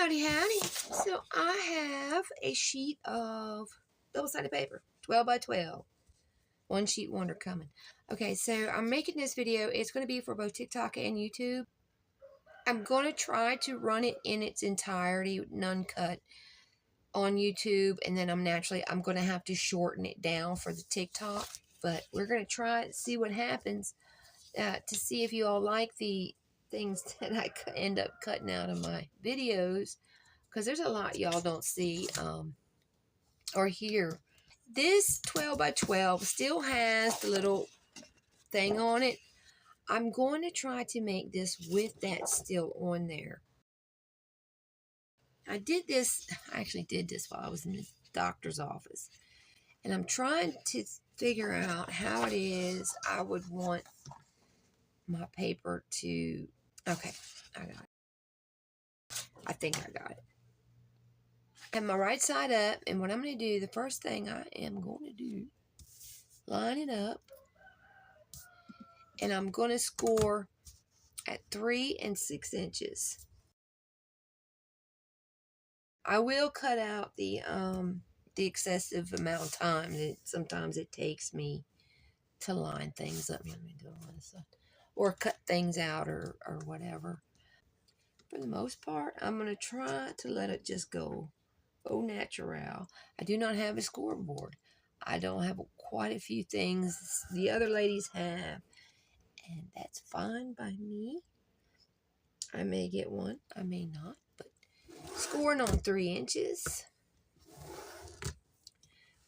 Howdy, howdy. So I have a sheet of double-sided paper, 12 by 12. One sheet wonder coming. Okay, so I'm making this video. It's going to be for both TikTok and YouTube. I'm going to try to run it in its entirety, none cut, on YouTube. And then I'm going to have to shorten it down for the TikTok. But we're going to try it, see what happens, to see if you all like the things that I end up cutting out of my videos. Because there's a lot y'all don't see or hear. This 12 by 12 still has the little thing on it. I'm going to try to make this with that still on there. I actually did this while I was in the doctor's office. And I'm trying to figure out how it is I would want my paper to... Okay, I got it. I think I got it. And my right side up, and what I'm going to do, the first thing I am going to do, line it up, and I'm going to score at 3 6 inches. I will cut out the excessive amount of time that sometimes it takes me to line things up. Let me do all this stuff. Or cut things out or whatever. For the most part, I'm going to try to let it just go au naturel. I do not have a scoreboard. I don't have quite a few things the other ladies have. And that's fine by me. I may get one. I may not. But scoring on 3 inches.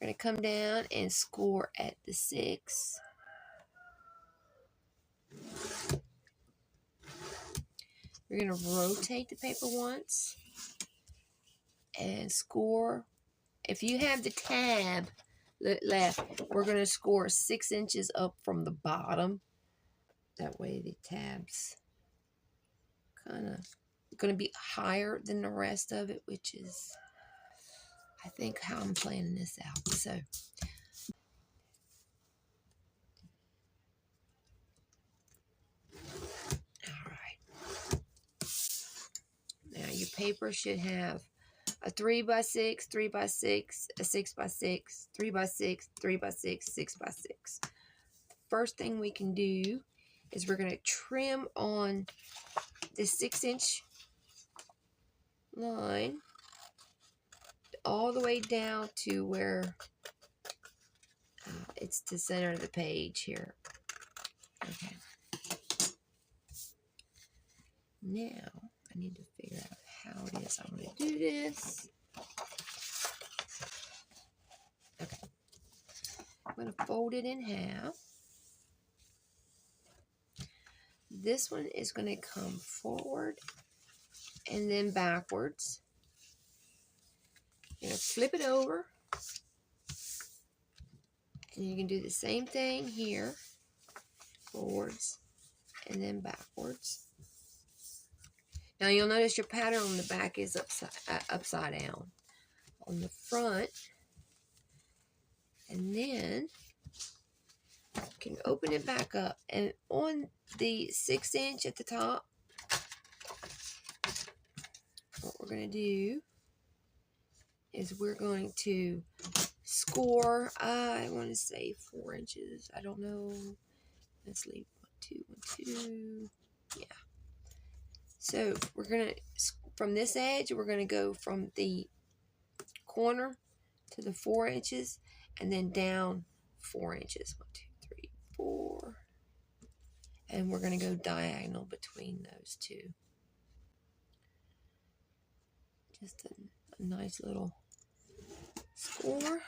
We're going to come down and score at the 6. We're going to rotate the paper once. And score. If you have the tab left, we're going to score 6 inches up from the bottom. That way the tab's kind of going to be higher than the rest of it, which is, I think, how I'm planning this out. So, all right. Now your paper should have a 3 by 6, 3 by 6, a 6 by 6, 3 by 6, 3 by 6, 6 by 6. First thing we can do is we're going to trim on this 6-inch line all the way down to where it's the center of the page here. Okay. Now I need to figure out how it is I'm going to do this. Okay. I'm going to fold it in half. This one is going to come forward and then backwards. You're going to flip it over. And you can do the same thing here. Forwards and then backwards. Now you'll notice your pattern on the back is upside down. On the front. And then you can open it back up. And on the 6-inch at the top, what we're going to do is we're going to score, I want to say 4 inches. I don't know. Let's leave 1, 2, 1, 2. Yeah. So we're going to, from this edge, we're going to go from the corner to the 4 inches and then down 4 inches. 1, 2, 3, 4. And we're going to go diagonal between those two. Just a nice little score.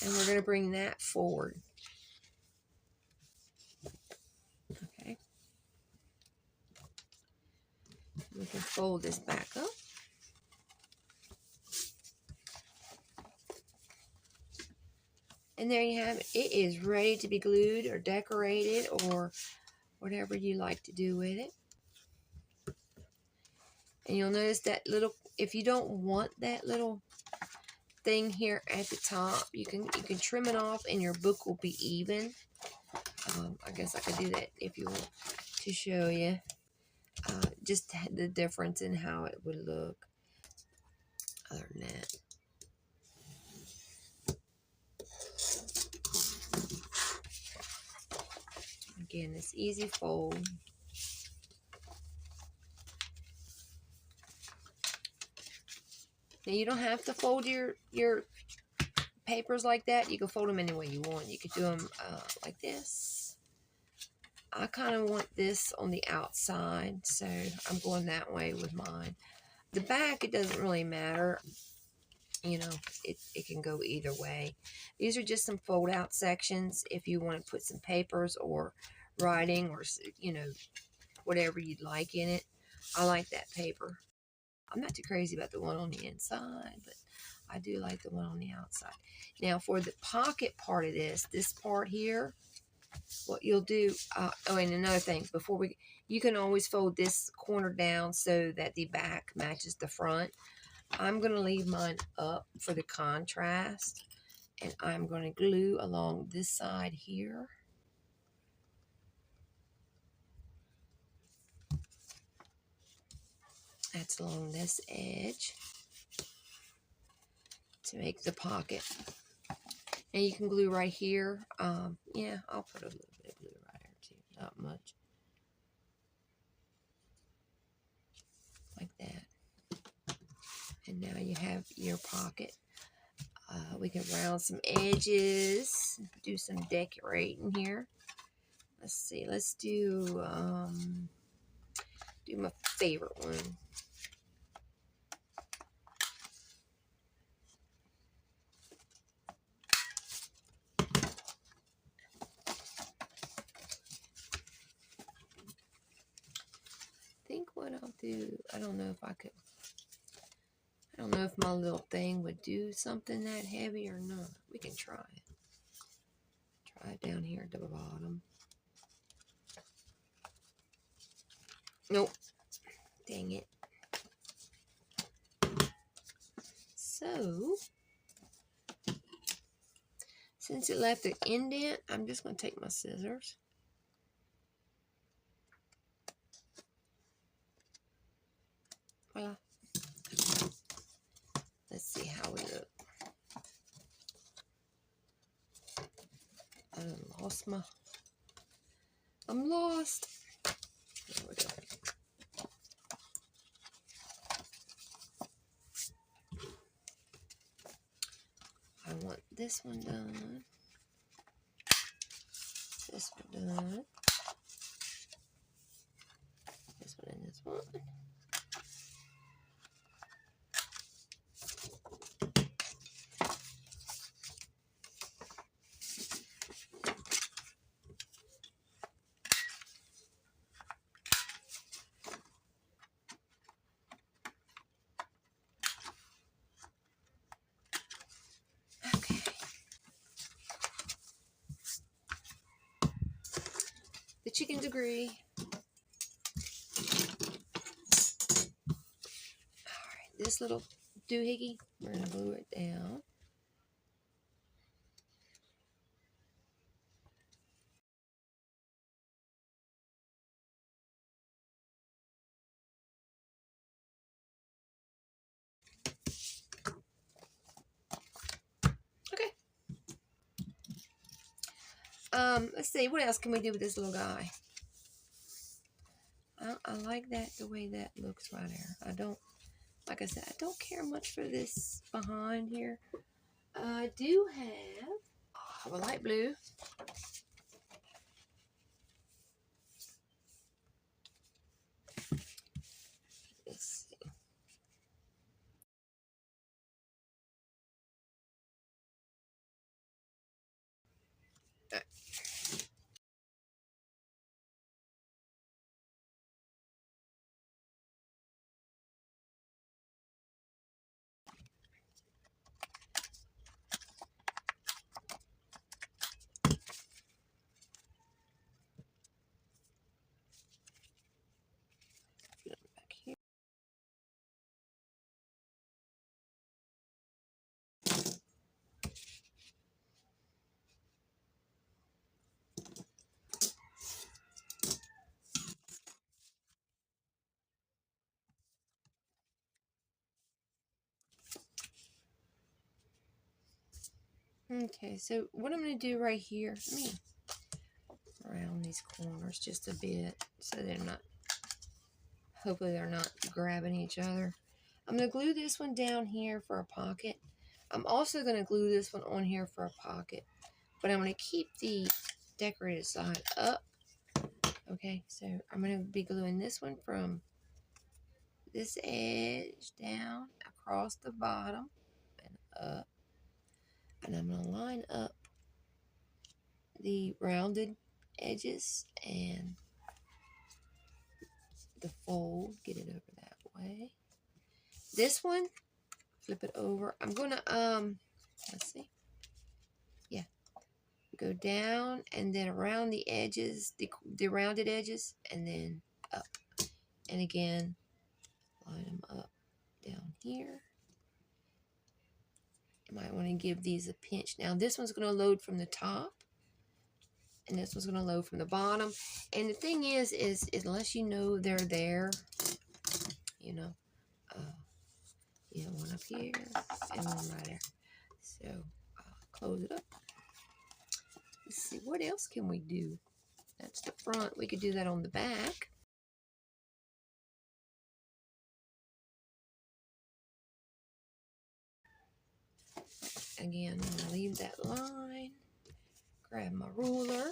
And we're going to bring that forward. Okay. We can fold this back up. And there you have it. It is ready to be glued or decorated or whatever you like to do with it. And you'll notice that little, if you don't want that little thing here at the top, you can trim it off and your book will be even. I guess I could do that if you want to show you. Just the difference in how it would look. other than that. Again, it's easy fold. Now you don't have to fold your papers like that. You can fold them any way you want. You could do them like this. I kind of want this on the outside, so I'm going that way with mine. The back, it doesn't really matter. You know, it can go either way. These are just some fold out sections if you want to put some papers or writing or, you know, whatever you'd like in it. I like that paper. I'm not too crazy about the one on the inside, but I do like the one on the outside. Now, for the pocket part of this part here, what you'll do, oh, and another thing, you can always fold this corner down so that the back matches the front. I'm going to leave mine up for the contrast, and I'm going to glue along this side here. That's along this edge to make the pocket. And you can glue right here. Yeah, I'll put a little bit of glue right here too. Not much. Like that. And now you have your pocket. We can round some edges. Do some decorating here. Let's see. Let's do my favorite one. I think what I'll do, I don't know if my little thing would do something that heavy or not. We can try it. Try it down here at the bottom. Nope. Dang it. So, since it left an indent, I'm just going to take my scissors. Voila. Let's see how we look. I'm lost. There we go. I want this one done. This one done. This one and this one. The chickens agree. Alright, this little doohickey, we're going to glue it down. Okay. Let's see, what else can we do with this little guy? I like that, the way that looks right there. Like I said, I don't care much for this behind here. I do have a light blue. Let's see. Okay, so what I'm going to do right here, let me round these corners just a bit so they're not, hopefully they're not grabbing each other. I'm going to glue this one down here for a pocket. I'm also going to glue this one on here for a pocket, but I'm going to keep the decorated side up. Okay, so I'm going to be gluing this one from this edge down across the bottom and up. And I'm going to line up the rounded edges and the fold, get it over that way. This one, flip it over. I'm going to, let's see. Yeah. Go down and then around the edges, the rounded edges, and then up. And again, line them up down here. You might want to give these a pinch. Now this one's going to load from the top, and this one's going to load from the bottom. And the thing is unless you know they're there, you know, one up here and one right there. So close it up. Let's see, what else can we do? That's the front. We could do that on the back. Again, I'm going to leave that line. Grab my ruler.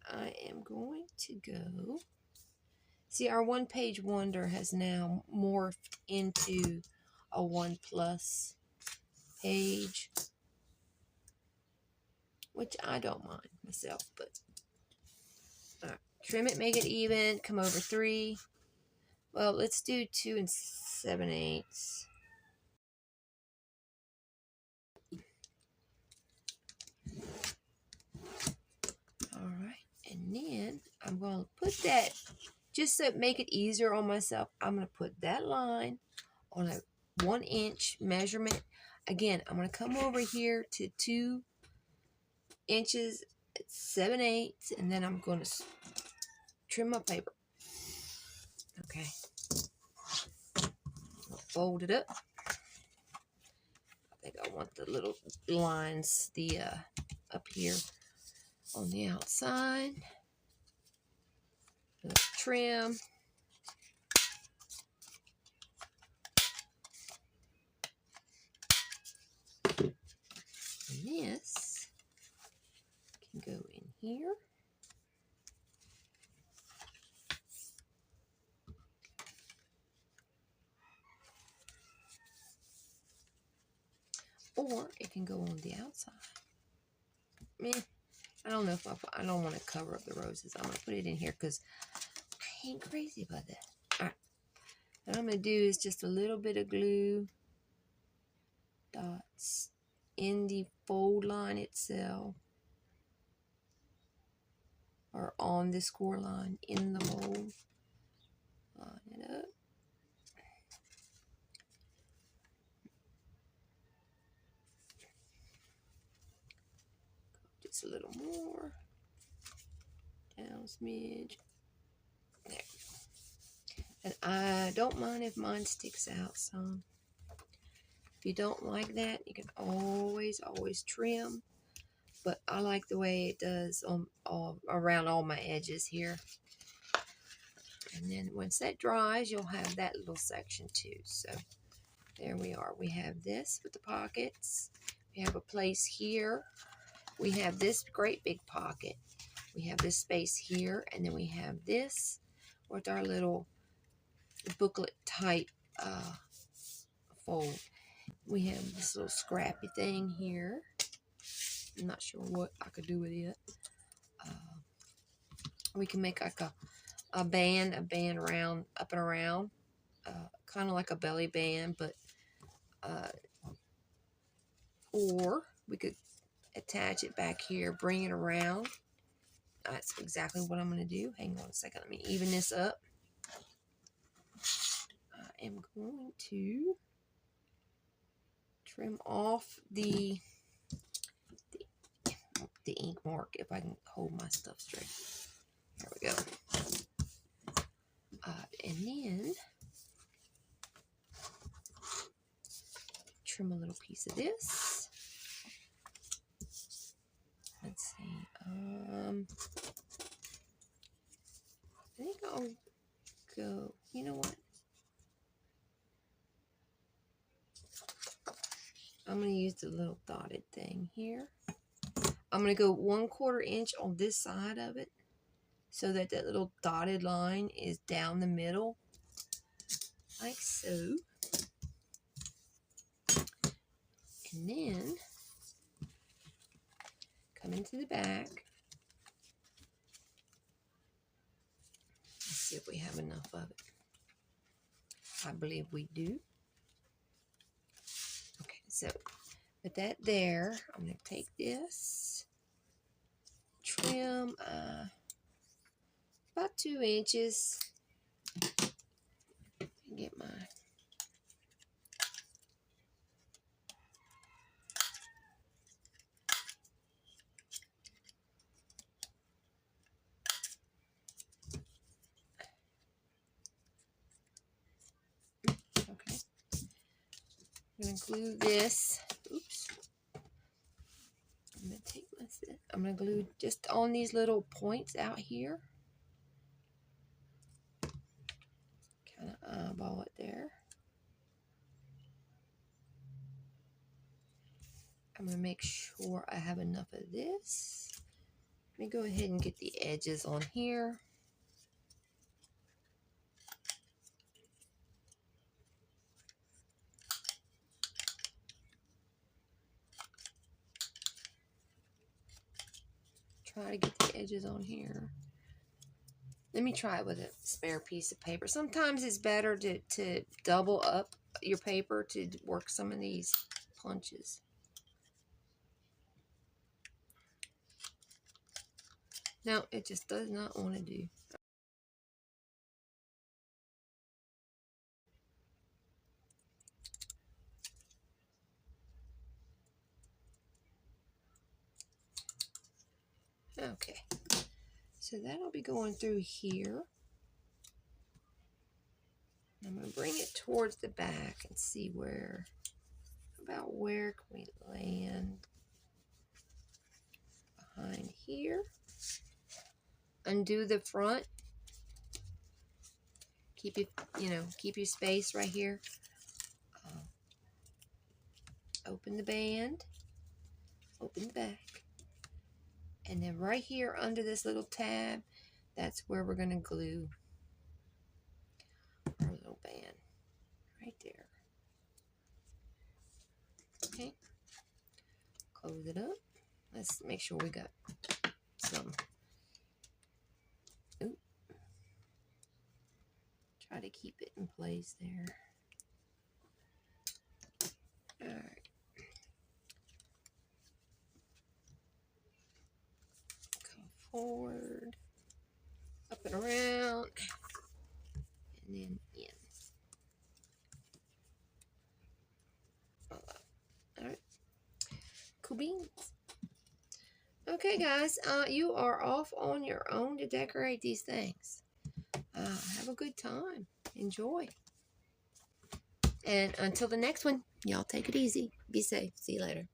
I am going to go. See, our one-page wonder has now morphed into a 1+ page, which I don't mind myself, but trim it, make it even, come over 3. Well, let's do 2 7/8. All right, and then I'm going to put that, just to make it easier on myself, I'm going to put that line on a 1-inch measurement. Again, I'm going to come over here to 2 inches at 7/8, and then I'm going to trim my paper. Okay. I'll fold it up. I think I want the little lines, the up here on the outside. Let's trim. And this can go in here. Or it can go on the outside. I don't know if I don't want to cover up the roses. I'm going to put it in here because I ain't crazy about that. All right. What I'm going to do is just a little bit of glue dots in the fold line itself, or on the score line in the mold. Line it up. Just a little more. Down a smidge. There. And I don't mind if mine sticks out some. If you don't like that, you can always trim. But I like the way it does around all my edges here. And then once that dries, you'll have that little section too. So there we are. We have this with the pockets. We have a place here. We have this great big pocket. We have this space here. And then we have this with our little booklet type fold. We have this little scrappy thing here. I'm not sure what I could do with it. We can make like a band around, up and around, kind of like a belly band, but or we could attach it back here, bring it around. That's exactly what I'm going to do. Hang on a second, let me even this up. I am going to trim off the ink mark if I can hold my stuff straight. There we go. And then trim a little piece of this. Let's see. I think I'll go, you know what? I'm going to use the little dotted thing here. I'm going to go 1/4 inch on this side of it so that that little dotted line is down the middle, like so. And then come into the back. Let's see if we have enough of it. I believe we do. Okay, so with that there, I'm going to take this, trim about 2 inches, and get my okay. I'm going to glue this. Oops. I'm going to take my, I'm going to glue just on these little points out here. Kind of eyeball it there. I'm going to make sure I have enough of this. Let me go ahead and get the edges on here. Try to get the edges on here. Let me try it with a spare piece of paper. Sometimes it's better to double up your paper to work some of these punches. No, it just does not want to do. Okay, so that'll be going through here. I'm going to bring it towards the back and see where, about where can we land behind here. Undo the front. Keep keep your space right here. Open the band. Open the back. And then right here under this little tab, that's where we're going to glue our little band. Right there. Okay. Close it up. Let's make sure we got some. Ooh. Try to keep it in place there. Alright. Come forward. Up and around. And then in. Alright. Cool beans. Okay, guys. You are off on your own to decorate these things. Have a good time. Enjoy. And until the next one, y'all take it easy. Be safe. See you later.